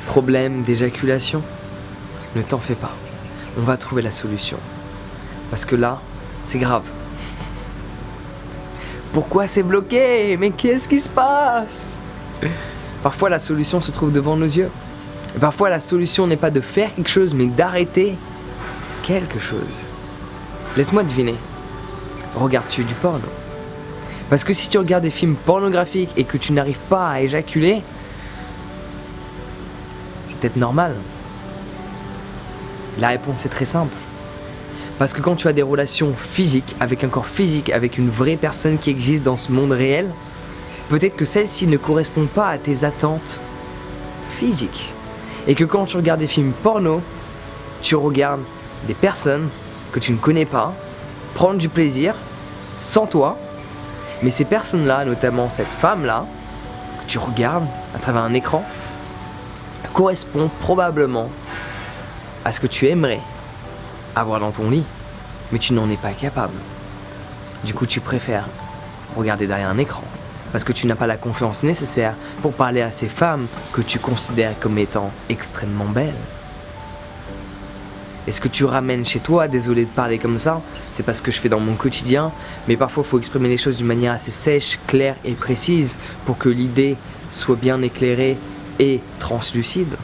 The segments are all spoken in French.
Problème d'éjaculation? Ne t'en fais pas, on va trouver la solution. Parce que là, c'est grave. Pourquoi c'est bloqué? Mais qu'est-ce qui se passe? Parfois la solution se trouve devant nos yeux. Et parfois la solution n'est pas de faire quelque chose, mais d'arrêter quelque chose. Laisse-moi deviner. Regardes-tu du porno? Parce que si tu regardes des films pornographiques et que tu n'arrives pas à éjaculer, c'est peut-être normal. La réponse est très simple. Parce que quand tu as des relations physiques, avec un corps physique, avec une vraie personne qui existe dans ce monde réel, peut-être que celle-ci ne correspond pas à tes attentes physiques. Et que quand tu regardes des films porno, tu regardes des personnes que tu ne connais pas prendre du plaisir sans toi. Mais ces personnes-là, notamment cette femme-là, que tu regardes à travers un écran, correspond probablement à ce que tu aimerais avoir dans ton lit, mais tu n'en es pas capable. Du coup, tu préfères regarder derrière un écran, parce que tu n'as pas la confiance nécessaire pour parler à ces femmes que tu considères comme étant extrêmement belles. Et ce que tu ramènes chez toi, désolé de parler comme ça, c'est pas ce que je fais dans mon quotidien, mais parfois il faut exprimer les choses d'une manière assez sèche, claire et précise pour que l'idée soit bien éclairée et translucide.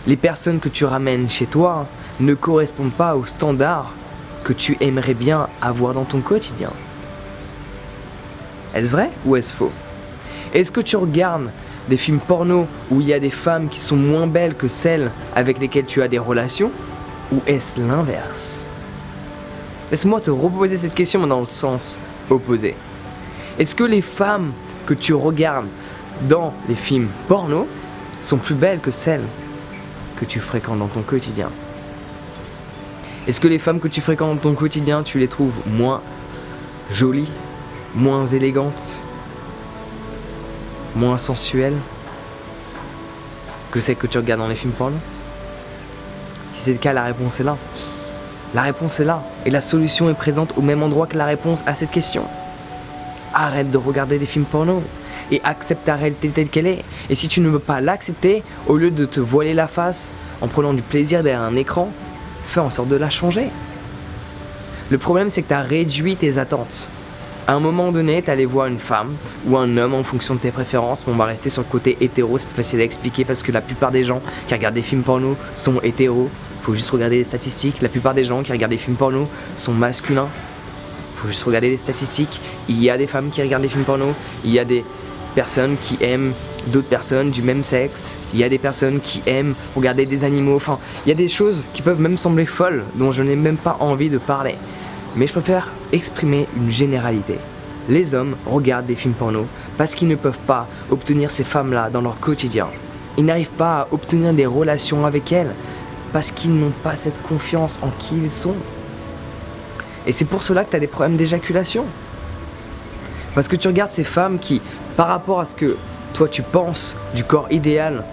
Les personnes que tu ramènes chez toi ne correspondent pas aux standards que tu aimerais bien avoir dans ton quotidien. Est-ce vrai ou est-ce faux? Est-ce que tu regardes des films porno où il y a des femmes qui sont moins belles que celles avec lesquelles tu as des relations? Ou est-ce l'inverse? Laisse-moi te reposer cette question dans le sens opposé. Est-ce que les femmes que tu regardes dans les films porno sont plus belles que celles que tu fréquentes dans ton quotidien? Est-ce que les femmes que tu fréquentes dans ton quotidien, tu les trouves moins jolies, moins élégantes, moins sensuelles que celles que tu regardes dans les films porno? Si c'est le cas, la réponse est là. La réponse est là. Et la solution est présente au même endroit que la réponse à cette question. Arrête de regarder des films porno et accepte ta réalité telle qu'elle est. Et si tu ne veux pas l'accepter, au lieu de te voiler la face en prenant du plaisir derrière un écran, fais en sorte de la changer. Le problème, c'est que tu as réduit tes attentes. À un moment donné, tu allais voir une femme ou un homme en fonction de tes préférences. On va rester sur le côté hétéro, c'est plus facile à expliquer parce que la plupart des gens qui regardent des films porno sont hétéros. Faut juste regarder les statistiques. La plupart des gens qui regardent des films porno sont masculins. Faut juste regarder les statistiques. Il y a des femmes qui regardent des films porno. Il y a des personnes qui aiment d'autres personnes du même sexe. Il y a des personnes qui aiment regarder des animaux. Enfin, il y a des choses qui peuvent même sembler folles, dont je n'ai même pas envie de parler. Mais je préfère exprimer une généralité. Les hommes regardent des films porno parce qu'ils ne peuvent pas obtenir ces femmes-là dans leur quotidien. Ils n'arrivent pas à obtenir des relations avec elles parce qu'ils n'ont pas cette confiance en qui ils sont. Et c'est pour cela que tu as des problèmes d'éjaculation. Parce que tu regardes ces femmes qui, par rapport à ce que toi tu penses du corps idéal,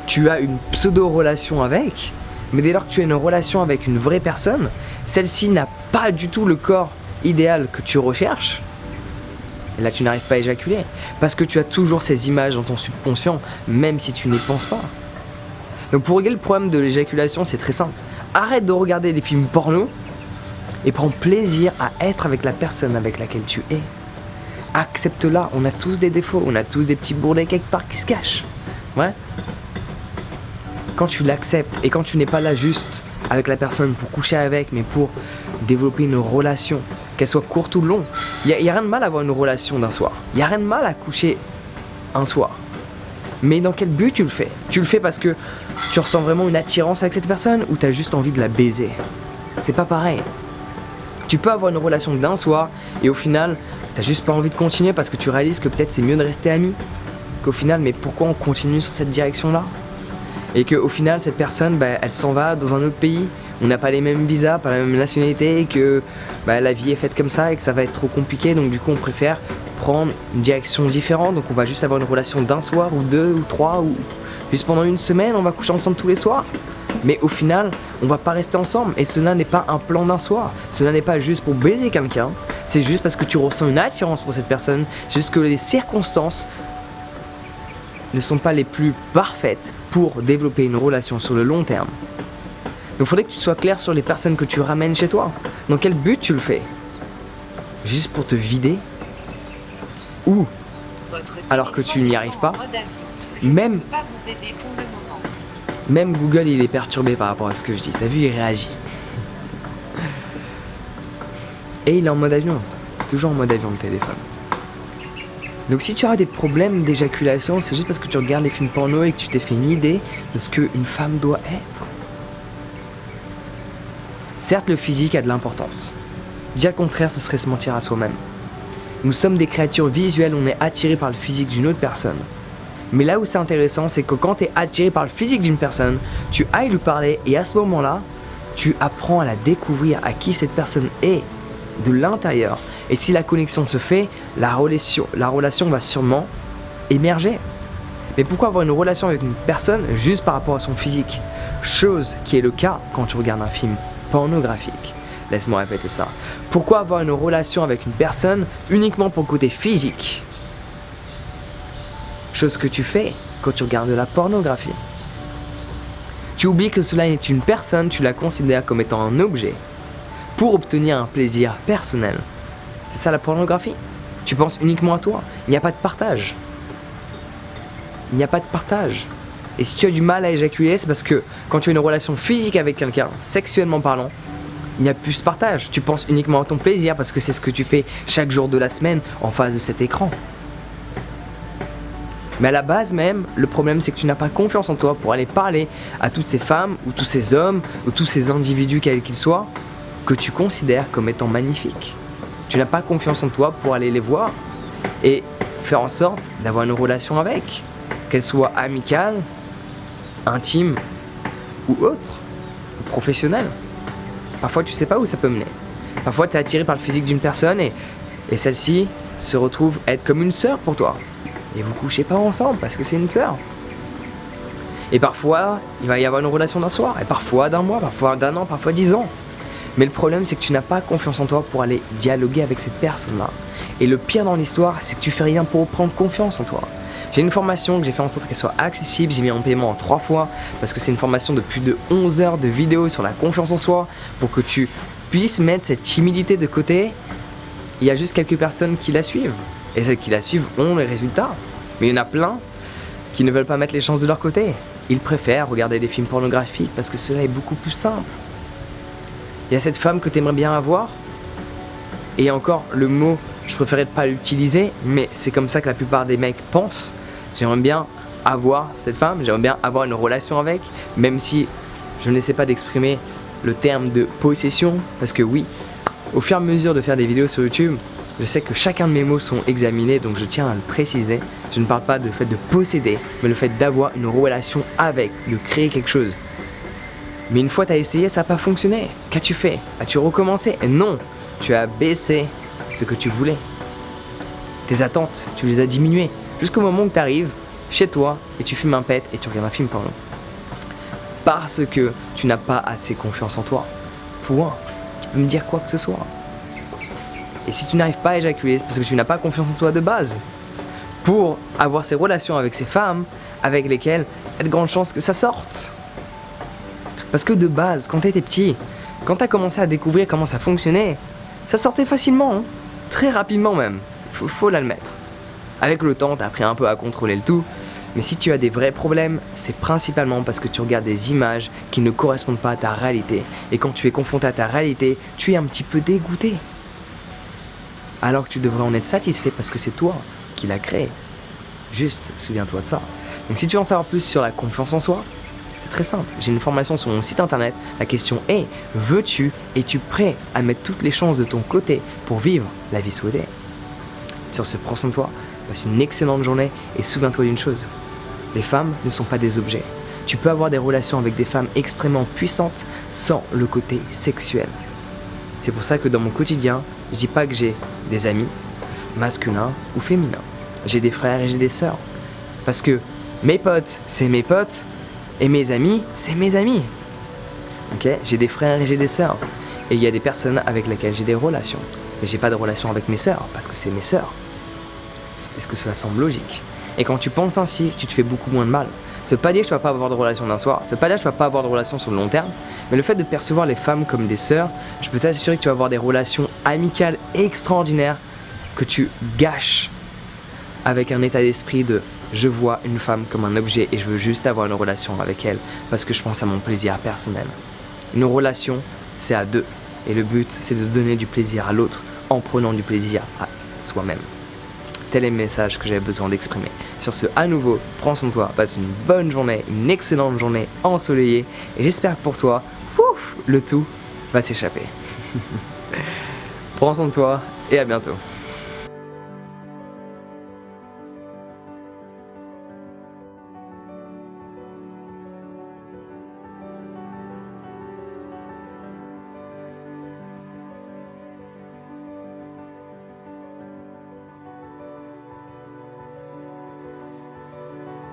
tu as une pseudo-relation avec, mais dès lors que tu as une relation avec une vraie personne, celle-ci n'a pas du tout le corps idéal que tu recherches, et là tu n'arrives pas à éjaculer, parce que tu as toujours ces images dans ton subconscient, même si tu n'y penses pas. Donc pour régler le problème de l'éjaculation, c'est très simple. Arrête de regarder des films porno et prends plaisir à être avec la personne avec laquelle tu es. Accepte-la, on a tous des défauts, on a tous des petits bourdets quelque part qui se cachent. Ouais. Quand tu l'acceptes et quand tu n'es pas là juste avec la personne pour coucher avec, mais pour développer une relation, qu'elle soit courte ou longue, il n'y a rien de mal à avoir une relation d'un soir. Il n'y a rien de mal à coucher un soir. Mais dans quel but tu le fais? Tu le fais parce que tu ressens vraiment une attirance avec cette personne ou tu as juste envie de la baiser? C'est pas pareil. Tu peux avoir une relation d'un soir et au final, t'as juste pas envie de continuer parce que tu réalises que peut-être c'est mieux de rester amis. Qu'au final, mais pourquoi on continue sur cette direction-là? Et qu'au final, cette personne, elle s'en va dans un autre pays. On n'a pas les mêmes visas, pas la même nationalité, et que la vie est faite comme ça et que ça va être trop compliqué. Donc du coup, on préfère prendre une direction différente. Donc on va juste avoir une relation d'un soir ou deux ou trois ou juste pendant une semaine, on va coucher ensemble tous les soirs. Mais au final, on va pas rester ensemble et cela n'est pas un plan d'un soir. Cela n'est pas juste pour baiser quelqu'un, c'est juste parce que tu ressens une attirance pour cette personne, c'est juste que les circonstances ne sont pas les plus parfaites pour développer une relation sur le long terme. Donc il faudrait que tu sois clair sur les personnes que tu ramènes chez toi. Dans quel but tu le fais? Juste pour te vider? Ou alors que tu n'y arrives pas? Même Google il est perturbé par rapport à ce que je dis. T'as vu, il réagit. Et il est en mode avion. Toujours en mode avion le téléphone. Donc si tu as des problèmes d'éjaculation, c'est juste parce que tu regardes les films porno et que tu t'es fait une idée de ce qu'une femme doit être. Certes, le physique a de l'importance. Dire le contraire, ce serait se mentir à soi-même. Nous sommes des créatures visuelles, on est attiré par le physique d'une autre personne. Mais là où c'est intéressant, c'est que quand tu es attiré par le physique d'une personne, tu ailles lui parler et à ce moment-là, tu apprends à la découvrir, à qui cette personne est de l'intérieur. Et si la connexion se fait, la relation va sûrement émerger. Mais pourquoi avoir une relation avec une personne juste par rapport à son physique? Chose qui est le cas quand tu regardes un film pornographique. Laisse-moi répéter ça. Pourquoi avoir une relation avec une personne uniquement pour le côté physique? Chose que tu fais quand tu regardes de la pornographie. Tu oublies que cela est une personne, tu la considères comme étant un objet pour obtenir un plaisir personnel. C'est ça la pornographie. Tu penses uniquement à toi. Il n'y a pas de partage. Il n'y a pas de partage. Et si tu as du mal à éjaculer, c'est parce que quand tu as une relation physique avec quelqu'un, sexuellement parlant, il n'y a plus ce partage. Tu penses uniquement à ton plaisir parce que c'est ce que tu fais chaque jour de la semaine en face de cet écran. Mais à la base même, le problème c'est que tu n'as pas confiance en toi pour aller parler à toutes ces femmes ou tous ces hommes ou tous ces individus quels qu'ils soient que tu considères comme étant magnifiques. Tu n'as pas confiance en toi pour aller les voir et faire en sorte d'avoir une relation avec, qu'elle soit amicale, intime ou autre, ou professionnelle. Parfois tu sais pas où ça peut mener. Parfois tu es attiré par le physique d'une personne et celle-ci se retrouve être comme une sœur pour toi. Et vous couchez pas ensemble parce que c'est une sœur. Et parfois il va y avoir une relation d'un soir, et parfois d'un mois, parfois d'un an, parfois 10 ans. Mais le problème c'est que tu n'as pas confiance en toi pour aller dialoguer avec cette personne-là. Et le pire dans l'histoire, c'est que tu fais rien pour prendre confiance en toi. J'ai une formation que j'ai fait en sorte qu'elle soit accessible, j'ai mis en paiement en 3 fois parce que c'est une formation de plus de 11 heures de vidéos sur la confiance en soi pour que tu puisses mettre cette timidité de côté. Il y a juste quelques personnes qui la suivent et celles qui la suivent ont les résultats. Mais il y en a plein qui ne veulent pas mettre les chances de leur côté. Ils préfèrent regarder des films pornographiques parce que cela est beaucoup plus simple. Il y a cette femme que tu aimerais bien avoir et encore le mot je préférais ne pas l'utiliser, mais c'est comme ça que la plupart des mecs pensent. J'aimerais bien avoir cette femme, j'aimerais bien avoir une relation avec, même si je n'essaie pas d'exprimer le terme de possession, parce que oui, au fur et à mesure de faire des vidéos sur YouTube, je sais que chacun de mes mots sont examinés, donc je tiens à le préciser. Je ne parle pas du fait de posséder, mais le fait d'avoir une relation avec, de créer quelque chose. Mais une fois tu as essayé, ça n'a pas fonctionné. Qu'as-tu fait? As-tu recommencé? Non, tu as baissé ce que tu voulais. Tes attentes, tu les as diminuées jusqu'au moment où tu arrives chez toi et tu fumes un pet et tu regardes un film porno. Parce que tu n'as pas assez confiance en toi. Point. Tu peux me dire quoi que ce soit. Et si tu n'arrives pas à éjaculer, c'est parce que tu n'as pas confiance en toi de base. Pour avoir ces relations avec ces femmes avec lesquelles il y a de grandes chances que ça sorte. Parce que de base, quand tu étais petit, quand tu as commencé à découvrir comment ça fonctionnait, ça sortait facilement, hein. Très rapidement même, faut l'admettre. Avec le temps, tu as appris un peu à contrôler le tout, mais si tu as des vrais problèmes, c'est principalement parce que tu regardes des images qui ne correspondent pas à ta réalité. Et quand tu es confronté à ta réalité, tu es un petit peu dégoûté. Alors que tu devrais en être satisfait parce que c'est toi qui l'as créé. Juste, souviens-toi de ça. Donc si tu veux en savoir plus sur la confiance en soi, c'est très simple. J'ai une formation sur mon site internet. La question est, es-tu prêt à mettre toutes les chances de ton côté pour vivre la vie souhaitée? Sur ce, prends soin de toi, passe une excellente journée et souviens-toi d'une chose. Les femmes ne sont pas des objets. Tu peux avoir des relations avec des femmes extrêmement puissantes sans le côté sexuel. C'est pour ça que dans mon quotidien, je dis pas que j'ai des amis masculins ou féminins. J'ai des frères et j'ai des sœurs. Parce que mes potes, c'est mes potes. Et mes amis, c'est mes amis. Ok? J'ai des frères et j'ai des sœurs. Et il y a des personnes avec lesquelles j'ai des relations. Mais j'ai pas de relation avec mes sœurs, parce que c'est mes sœurs. Est-ce que cela semble logique? Et quand tu penses ainsi, tu te fais beaucoup moins de mal. Ça veut pas dire que tu vas pas avoir de relation d'un soir, ça veut pas dire que tu vas pas avoir de relation sur le long terme, mais le fait de percevoir les femmes comme des sœurs, je peux t'assurer que tu vas avoir des relations amicales extraordinaires que tu gâches avec un état d'esprit de je vois une femme comme un objet et je veux juste avoir une relation avec elle parce que je pense à mon plaisir personnel. Une relation, c'est à deux et le but, c'est de donner du plaisir à l'autre en prenant du plaisir à soi-même. Tel est le message que j'avais besoin d'exprimer. Sur ce, à nouveau, prends soin de toi, passe une bonne journée, une excellente journée ensoleillée et j'espère que pour toi, le tout va s'échapper. Prends soin de toi et à bientôt.